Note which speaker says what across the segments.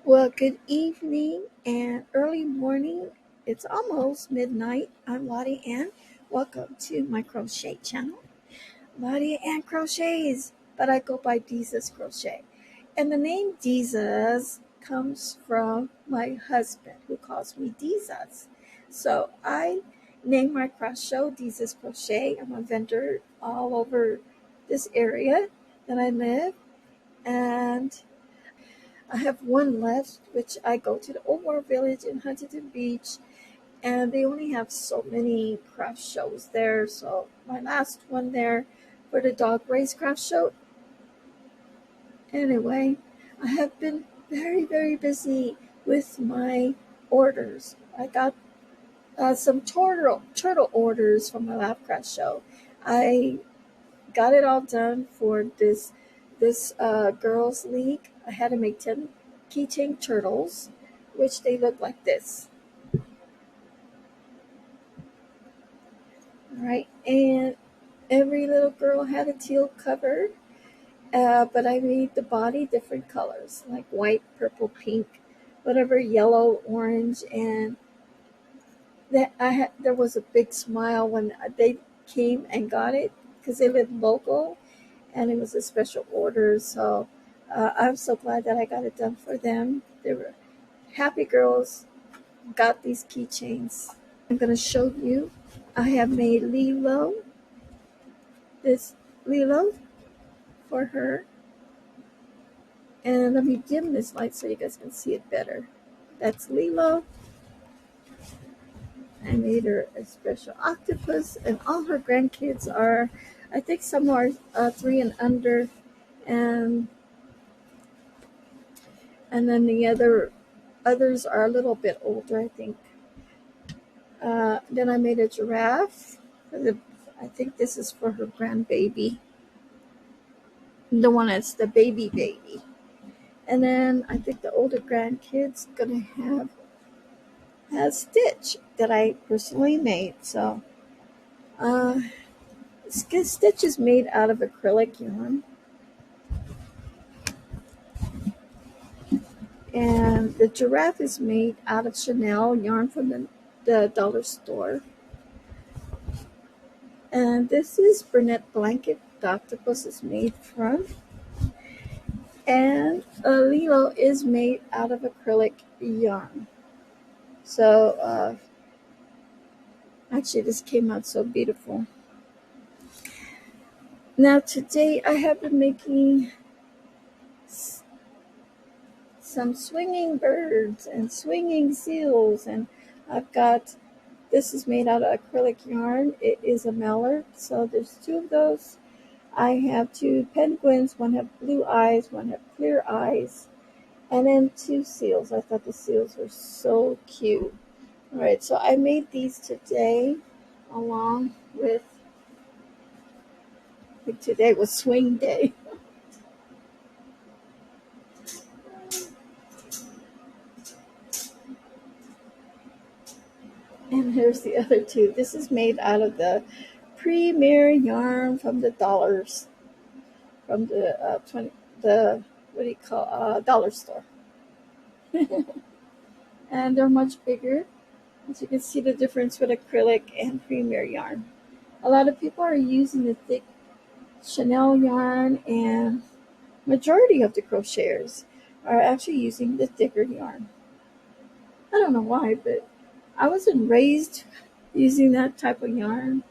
Speaker 1: Well, good evening and early morning. It's almost midnight. I'm Lottie Ann. Welcome to my crochet channel, Lottie Ann Crochets, but I go by Jesus Crochet. And the name Jesus comes from my husband who calls me Jesus. So I named my crochet Jesus Crochet. I'm a vendor all over this area that I live. And I have one left, which I go to the Old War Village in Huntington Beach, and they only have so many craft shows there. So my last one there for the dog race craft show. Anyway, I have been very, very busy with my orders. I got some turtle orders from my lab craft show. I got it all done for this girls league. I had to make 10 keychain turtles, which they look like this. All right, and every little girl had a teal cover, but I made the body different colors, like white, purple, pink, whatever, yellow, orange, and that there was a big smile when they came and got it because they live local and it was a special order. So I'm so glad that I got it done for them. They were happy girls, got these keychains. I'm going to show you. I have made this Lilo for her. And let me dim this light so you guys can see it better. That's Lilo. I made her a special octopus, and all her grandkids are, I think some are 3 and under, and then the others are a little bit older, I think. Then I made a giraffe. I think this is for her grandbaby, the one that's the baby. And then I think the older grandkid's gonna have a Stitch that I personally made. So Stitch is made out of acrylic yarn, and the giraffe is made out of Chanel yarn from the dollar store. And this is Burnett blanket the octopus is made from. And a lilo is made out of acrylic yarn. So actually this came out so beautiful. Now today I have been making some swinging birds and swinging seals, and I've got, this is made out of acrylic yarn. It is a mallard, so there's 2 of those. I have 2 penguins, one have blue eyes, one have clear eyes, and then 2 seals. I thought the seals were so cute. All right, so I made these today along with, I think today was swing day. And here's the other 2. This is made out of the premier yarn from the dollars, from the what do you call, dollar store. And they're much bigger. As you can see the difference with acrylic and premier yarn. A lot of people are using the thick Chanel yarn, and majority of the crocheters are actually using the thicker yarn. I don't know why, but I wasn't raised using that type of yarn.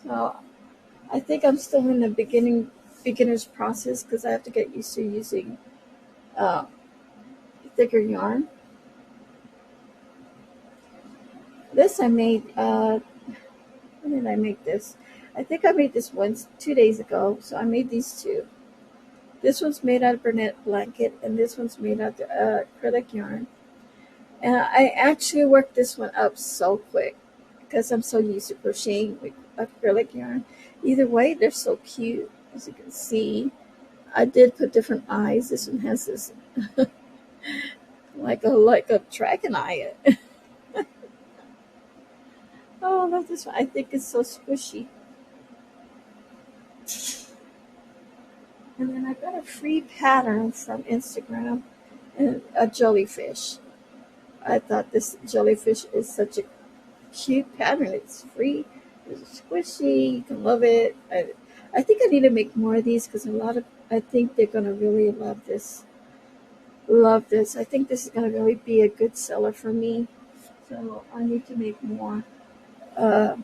Speaker 1: So I think I'm still in the beginner's process because I have to get used to using uh, thicker yarn. This I made, when did I make this? I think I made this 2 days ago, so I made these 2. This one's made out of Burnett blanket, and this one's made out of acrylic yarn. And I actually worked this one up so quick because I'm so used to crocheting with acrylic yarn. Either way, they're so cute, as you can see. I did put different eyes. This one has this like a dragon eye. Oh, I love this one. I think it's so squishy. And then I got a free pattern from Instagram and a jellyfish. I thought this jellyfish is such a cute pattern. It's free. It's squishy. You can love it. I think I need to make more of these because I think they're going to really love this. Love this. I think this is going to really be a good seller for me. So I need to make more. Uh,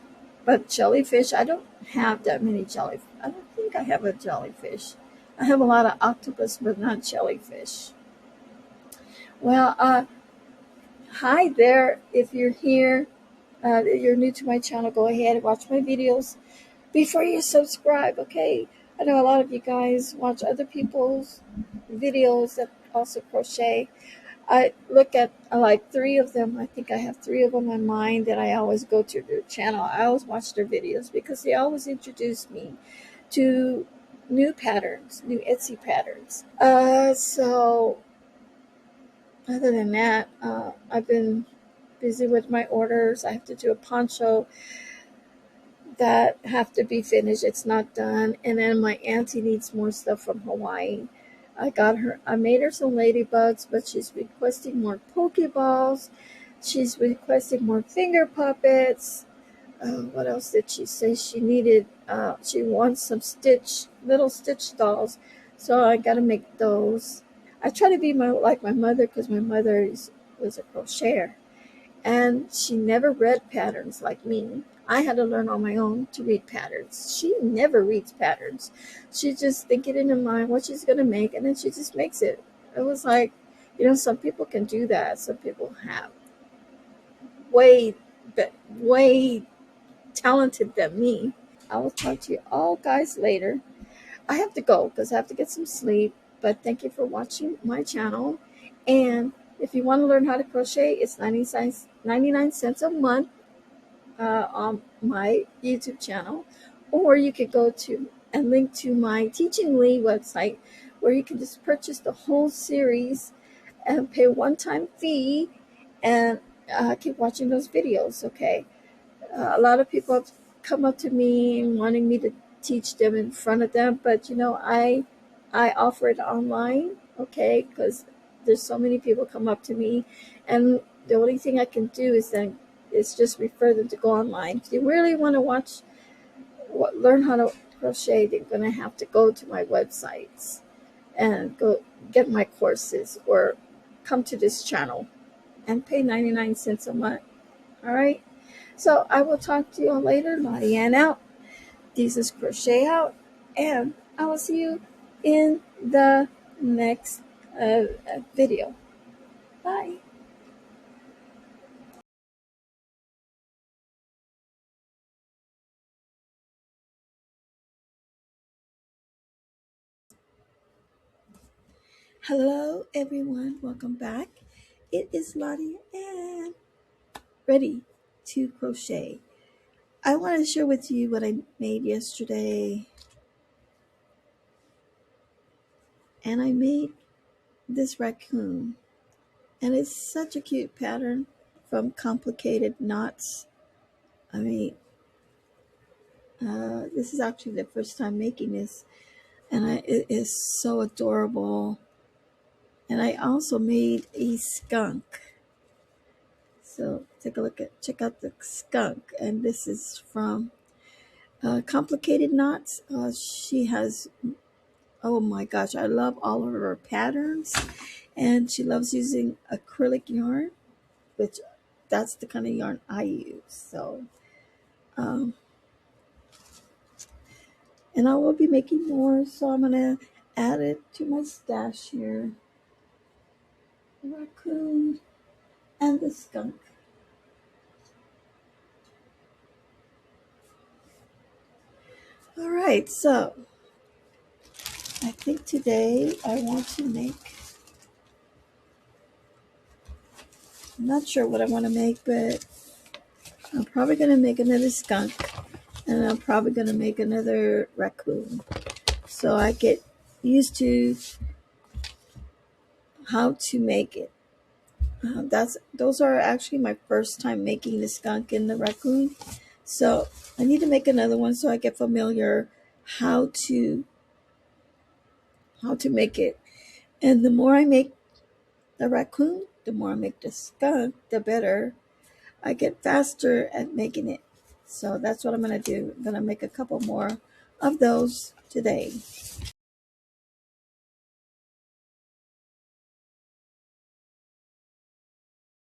Speaker 1: but jellyfish, I don't have that many jellyfish. I don't think I have a jellyfish. I have a lot of octopus, but not jellyfish. Well, hi there. If you're here, you're new to my channel, go ahead and watch my videos before you subscribe, okay? I know a lot of you guys watch other people's videos that also crochet. I look at like three of them. I think I have three of them in mind that I always go to their channel. I always watch their videos because they always introduce me to new patterns, new Etsy patterns. So other than that, I've been busy with my orders. I have to do a poncho that have to be finished. It's not done. And then my auntie needs more stuff from Hawaii. I made her some ladybugs, but she's requesting more Pokeballs. She's requesting more finger puppets. What else did she say she needed? She wants some little stitch dolls. So I got to make those. I try to be like my mother because my mother was a crocheter. And she never read patterns like me. I had to learn on my own to read patterns. She never reads patterns. She just think it in her mind what she's going to make, and then she just makes it. It was like, some people can do that. Some people have way, way talented than me. I will talk to you all guys later. I have to go because I have to get some sleep. But thank you for watching my channel. And if you want to learn how to crochet, it's 99 cents a month on my YouTube channel. Or you could go to and link to my Teachingly website where you can just purchase the whole series and pay a one-time fee and keep watching those videos, okay? A lot of people have come up to me wanting me to teach them in front of them, but I offer it online, okay? Because there's so many people come up to me, and the only thing I can do is just refer them to go online. If you really want to learn how to crochet, they're going to have to go to my websites and go get my courses or come to this channel and pay 99 cents a month. All right. So I will talk to you all later. Lottie Ann out. This is Crochet out. And I will see you in the next video. Bye. Hello, everyone. Welcome back. It is Lottie Ann. Ready to crochet. I want to share with you what I made yesterday. And I made this raccoon. And it's such a cute pattern from Complicated Knots. I mean, this is actually the first time making this. And it is so adorable. And I also made a skunk. So check out the skunk. And this is from Complicated Knots. She has, oh my gosh, I love all of her patterns. And she loves using acrylic yarn, which that's the kind of yarn I use. So, and I will be making more. So I'm going to add it to my stash here. The raccoon and the skunk. All right, so I think today I want to make, I'm not sure what I want to make, but I'm probably going to make another skunk and I'm probably going to make another raccoon. So I get used to how to make it. Those are actually my first time making the skunk and the raccoon. So I need to make another one so I get familiar how to how to make it. And the more I make the raccoon, the more I make the skunk, the better I get faster at making it. So that's what I'm going to do. I'm going to make a couple more of those today.